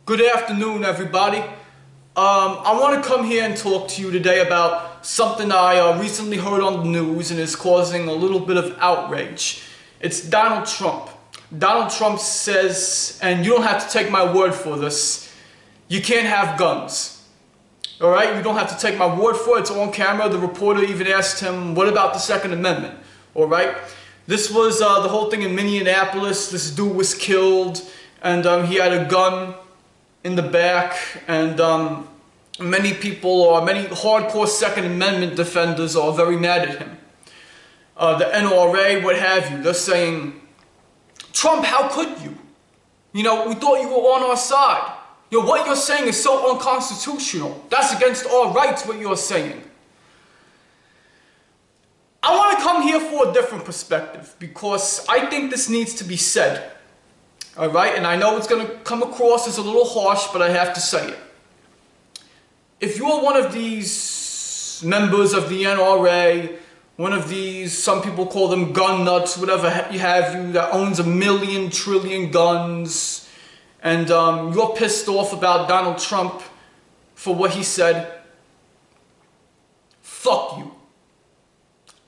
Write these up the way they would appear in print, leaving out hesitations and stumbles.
Good afternoon, everybody. I want to come here and talk to you today about something I recently heard on the news and is causing a little bit of outrage. It's Donald Trump. Donald Trump says, and you don't have to take my word for this, you can't have guns. Alright, you don't have to take my word for it, it's on camera. The reporter even asked him, what about the Second Amendment? Alright, this was the whole thing in Minneapolis. This dude was killed and he had a gun in the back, and many people, or many hardcore Second Amendment defenders, are very mad at him. The NRA, what have you, they're saying, Trump, how could you? You know, we thought you were on our side. You know, what you're saying is so unconstitutional. That's against our rights, what you're saying. I want to come here for a different perspective, because I think this needs to be said. Alright, and I know it's going to come across as a little harsh, but I have to say it. If you're one of these members of the NRA, one of these, some people call them gun nuts, whatever you have you, that owns 1,000,000,000 trillion guns, and you're pissed off about Donald Trump for what he said, fuck you.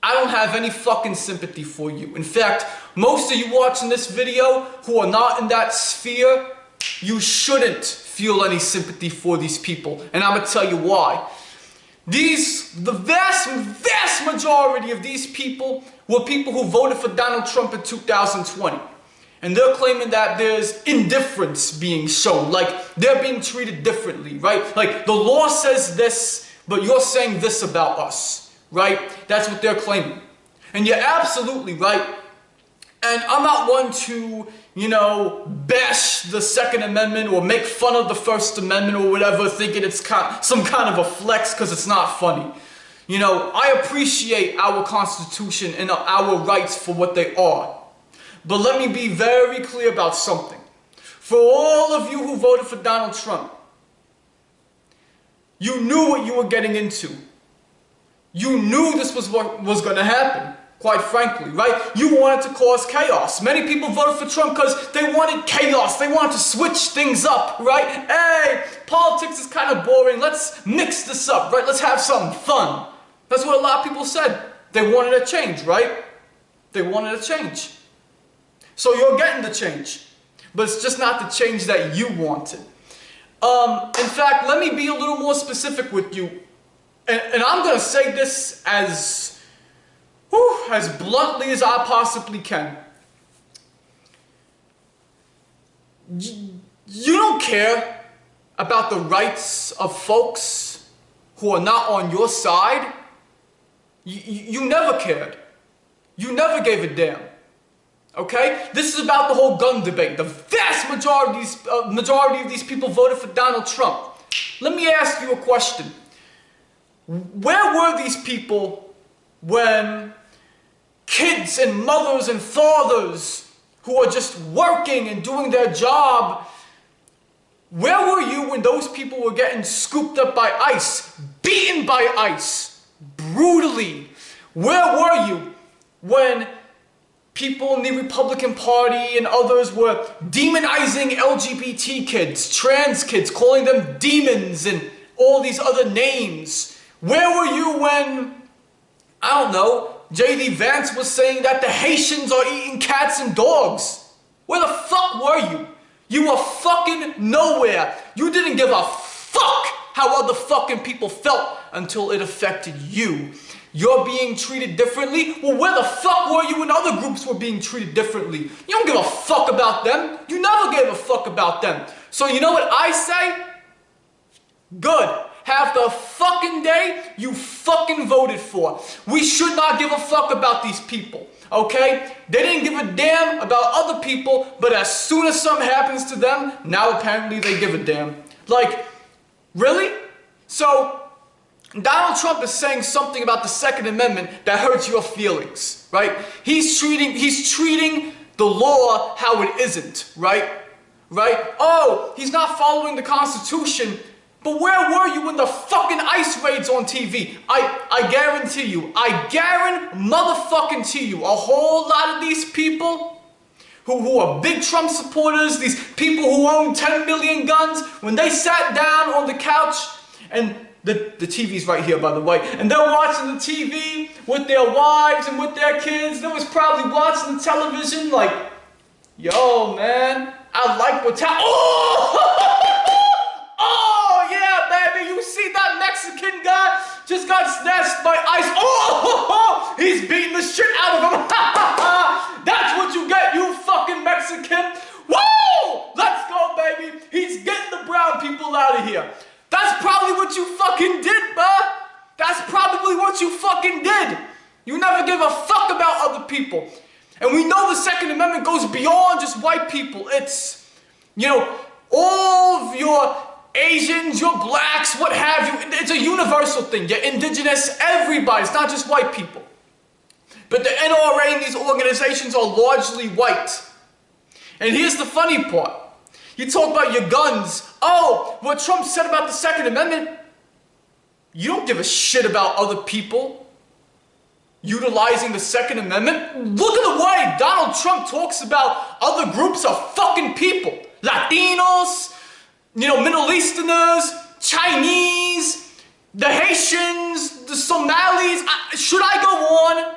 I don't have any fucking sympathy for you. In fact, most of you watching this video who are not in that sphere, you shouldn't feel any sympathy for these people. And I'm going to tell you why. The vast majority of these people were people who voted for Donald Trump in 2020. And they're claiming that there's indifference being shown, like they're being treated differently, right? Like the law says this, but you're saying this about us. Right? That's what they're claiming. And you're absolutely right. And I'm not one to, you know, bash the Second Amendment or make fun of the First Amendment or whatever, thinking it's some kind of a flex because it's not funny. You know, I appreciate our Constitution and our rights for what they are. But let me be very clear about something. For all of you who voted for Donald Trump, you knew what you were getting into. You knew this was what was going to happen, quite frankly, right? You wanted to cause chaos. Many people voted for Trump because they wanted chaos. They wanted to switch things up, right? Hey, politics is kind of boring. Let's mix this up, right? Let's have something fun. That's what a lot of people said. They wanted a change, right? They wanted a change. So you're getting the change. But it's just not the change that you wanted. In fact, let me be a little more specific with you. And I'm going to say this as bluntly as I possibly can. You don't care about the rights of folks who are not on your side. You never cared. You never gave a damn. Okay? This is about the whole gun debate. The vast majority of these people voted for Donald Trump. Let me ask you a question. Where were these people when kids and mothers and fathers who are just working and doing their job, where were you when those people were getting scooped up by ICE, beaten by ICE, brutally? Where were you when people in the Republican Party and others were demonizing LGBT kids, trans kids, calling them demons and all these other names? Where were you when, I don't know, J.D. Vance was saying that the Haitians are eating cats and dogs? Where the fuck were you? You were fucking nowhere. You didn't give a fuck how other fucking people felt until it affected you. You're being treated differently? Well, where the fuck were you when other groups were being treated differently? You don't give a fuck about them. You never gave a fuck about them. So you know what I say? Good. Have the fucking day you fucking voted for. We should not give a fuck about these people, okay? They didn't give a damn about other people, but as soon as something happens to them, now apparently they give a damn. Like, really? So, Donald Trump is saying something about the Second Amendment that hurts your feelings, right? He's treating the law how it isn't, right? Right? Oh, he's not following the Constitution. But where were you when the fucking ICE raids on TV? I guarantee you, a whole lot of these people who are big Trump supporters, these people who own 10 million guns, when they sat down on the couch, and the TV's right here, by the way, and they're watching the TV with their wives and with their kids, they was probably watching the television like, yo, man, I like what's happening. Oh, yeah, baby, you see that Mexican guy just got snatched by ICE. Oh, he's beating the shit out of him. That's what you get, you fucking Mexican. Woo! Let's go, baby. He's getting the brown people out of here. That's probably what you fucking did, bruh. That's probably what you fucking did. You never give a fuck about other people. And we know the Second Amendment goes beyond just white people. It's, you know, all of your Asians, your blacks, what have you. It's a universal thing. You're indigenous, everybody. It's not just white people. But the NRA and these organizations are largely white. And here's the funny part. You talk about your guns. Oh, what Trump said about the Second Amendment. You don't give a shit about other people utilizing the Second Amendment. Look at the way Donald Trump talks about other groups of fucking people. Latinos, you know, Middle Easterners, Chinese, the Haitians, the Somalis. Should I go on?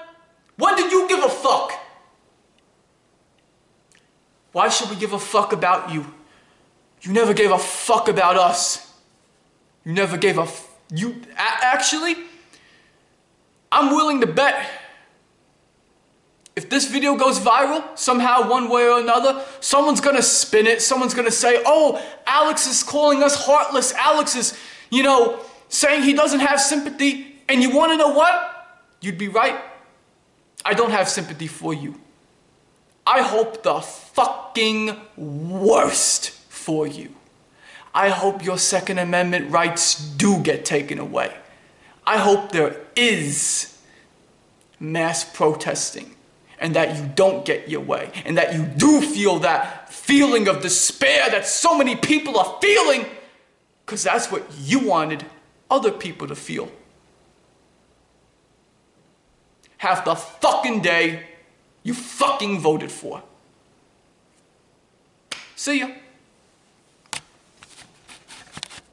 When did you give a fuck? Why should we give a fuck about you? You never gave a fuck about us. You never gave a actually, I'm willing to bet if this video goes viral, somehow, one way or another, someone's gonna spin it, someone's gonna say, oh, Alex is calling us heartless, Alex is, you know, saying he doesn't have sympathy, and you wanna know what? You'd be right. I don't have sympathy for you. I hope the fucking worst for you. I hope your Second Amendment rights do get taken away. I hope there is mass protesting and that you don't get your way and that you do feel that feeling of despair that so many people are feeling because that's what you wanted other people to feel. Half the fucking day you fucking voted for. See ya.